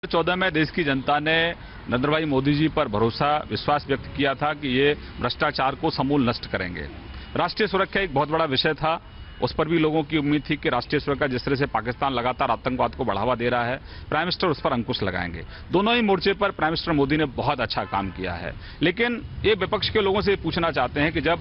2014 में देश की जनता ने नरेंद्र भाई मोदी जी पर भरोसा विश्वास व्यक्त किया था कि ये भ्रष्टाचार को समूल नष्ट करेंगे। राष्ट्रीय सुरक्षा एक बहुत बड़ा विषय था, उस पर भी लोगों की उम्मीद थी कि राष्ट्रीय सुरक्षा जिस तरह से पाकिस्तान लगातार आतंकवाद को बढ़ावा दे रहा है, प्राइम मिनिस्टर उस पर अंकुश लगाएंगे। दोनों ही मोर्चे पर प्राइम मिनिस्टर मोदी ने बहुत अच्छा काम किया है। लेकिन ये विपक्ष के लोगों से पूछना चाहते हैं कि जब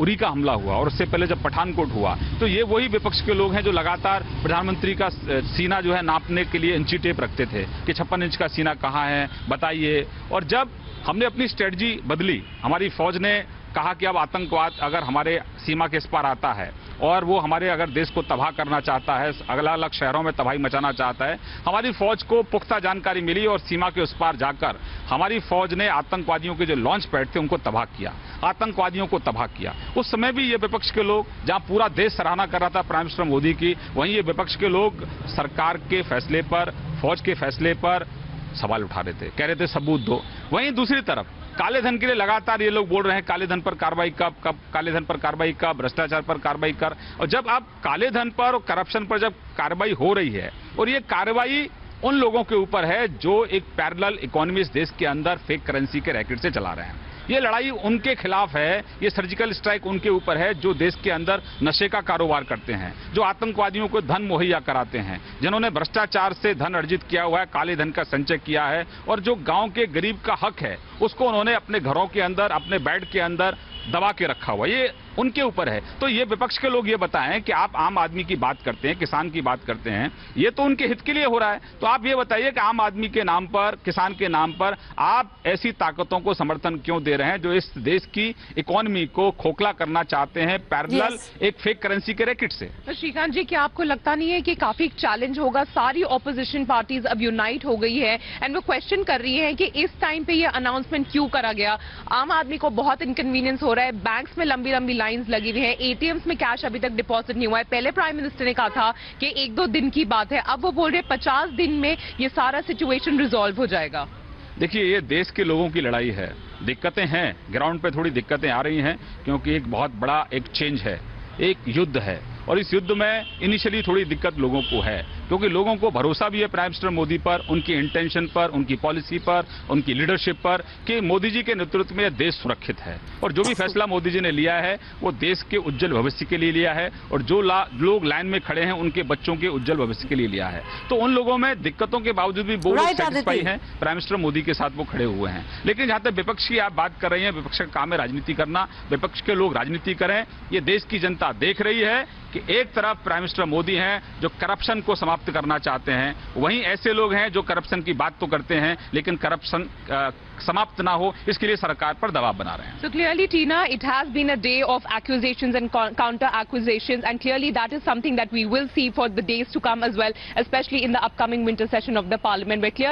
उरी का हमला हुआ और उससे पहले जब पठानकोट हुआ, तो ये वही विपक्ष के लोग हैं जो लगातार प्रधानमंत्री का सीना जो है नापने के लिए इंची टेप रखते थे कि 56 इंच का सीना कहाँ है बताइए। और जब हमने अपनी स्ट्रेटजी बदली, हमारी फौज ने कहा कि अब आतंकवाद अगर हमारे सीमा के इस पार आता है और वो हमारे अगर देश को तबाह करना चाहता है, अलग अलग शहरों में तबाही मचाना चाहता है, हमारी फौज को पुख्ता जानकारी मिली और सीमा के उस पार जाकर हमारी फौज ने आतंकवादियों के जो लॉन्च पैड थे उनको तबाह किया, आतंकवादियों को तबाह किया। उस समय भी ये विपक्ष के लोग, जहां पूरा देश सराहना कर रहा था प्राइम मिनिस्टर मोदी की, वहीं ये विपक्ष के लोग सरकार के फैसले पर, फौज के फैसले पर सवाल उठा रहे थे, कह रहे थे सबूत दो। वहीं दूसरी तरफ काले धन के लिए लगातार ये लोग बोल रहे हैं काले धन पर कार्रवाई कब, काले धन पर कार्रवाई कब, भ्रष्टाचार पर कार्रवाई कर। और जब आप काले धन पर और करप्शन पर जब कार्रवाई हो रही है, और ये कार्रवाई उन लोगों के ऊपर है जो एक पैरेलल इकोनॉमी इस देश के अंदर फेक करेंसी के रैकेट से चला रहे हैं, ये लड़ाई उनके खिलाफ है, ये सर्जिकल स्ट्राइक उनके ऊपर है जो देश के अंदर नशे का कारोबार करते हैं, जो आतंकवादियों को धन मुहैया कराते हैं, जिन्होंने भ्रष्टाचार से धन अर्जित किया हुआ है, काले धन का संचय किया है, और जो गांव के गरीब का हक है उसको उन्होंने अपने घरों के अंदर, अपने बेड के अंदर दबा के रखा हुआ, ये उनके ऊपर है। तो ये विपक्ष के लोग ये बताएं कि आप आम आदमी की बात करते हैं, किसान की बात करते हैं, ये तो उनके हित के लिए हो रहा है, तो आप ये बताइए कि आम आदमी के नाम पर, किसान के नाम पर आप ऐसी ताकतों को समर्थन क्यों दे रहे हैं जो इस देश की इकोनॉमी को खोखला करना चाहते हैं पैरेलल एक फेक करेंसी के रैकेट से। तो श्रीकांत जी, क्या आपको लगता नहीं है कि काफी चैलेंज होगा? सारी ऑपोजिशन पार्टीज अब यूनाइट हो गई है एंड वो क्वेश्चन कर रही है कि इस टाइम पे ये अनाउंसमेंट क्यों करा गया? आम आदमी को बहुत इनकन्वीनियंस हो रहा है, बैंक्स में लंबी लंबी लाइंस लगी हुई है, एटीएम्स में कैश अभी तक डिपॉजिट नहीं हुआ है। पहले प्राइम मिनिस्टर ने कहा था कि 1-2 दिन की बात है, अब वो बोल रहे हैं 50 दिन में ये सारा सिचुएशन रिजॉल्व हो जाएगा। देखिए, ये देश के लोगों की लड़ाई है, दिक्कतें हैं, ग्राउंड पे थोड़ी दिक्कतें आ रही हैं क्योंकि एक बहुत बड़ा एक चेंज है, एक युद्ध है, और इस युद्ध में इनिशियली थोड़ी दिक्कत लोगों को है क्योंकि लोगों को भरोसा भी है प्राइम मिनिस्टर मोदी पर, उनकी इंटेंशन पर, उनकी पॉलिसी पर, उनकी लीडरशिप पर कि मोदी जी के नेतृत्व में देश सुरक्षित है, और जो भी फैसला मोदी जी ने लिया है वो देश के उज्जवल भविष्य के लिए लिया है, और जो लोग लाइन में खड़े हैं उनके बच्चों के उज्जवल भविष्य के लिए लिया है। तो उन लोगों में दिक्कतों के बावजूद भी वो सेटिस्फाई हैं, प्राइम मिनिस्टर मोदी के साथ वो खड़े हुए हैं। लेकिन जहां तक विपक्ष की आप बात कर रही हैं, विपक्ष का काम है राजनीति करना, विपक्ष के लोग राजनीति करें, ये देश की जनता देख रही है कि एक तरफ प्राइम मिनिस्टर मोदी हैं जो करप्शन को समाप्त करना चाहते हैं, वहीं ऐसे लोग हैं जो करप्शन की बात तो करते हैं लेकिन करप्शन समाप्त ना हो इसके लिए सरकार पर दबाव बना रहे हैं। So clearly, Tina, it has been a day of accusations and counter accusations, and clearly that is something that we will see for the days to come as well, especially in the upcoming winter session of the parliament, where clearly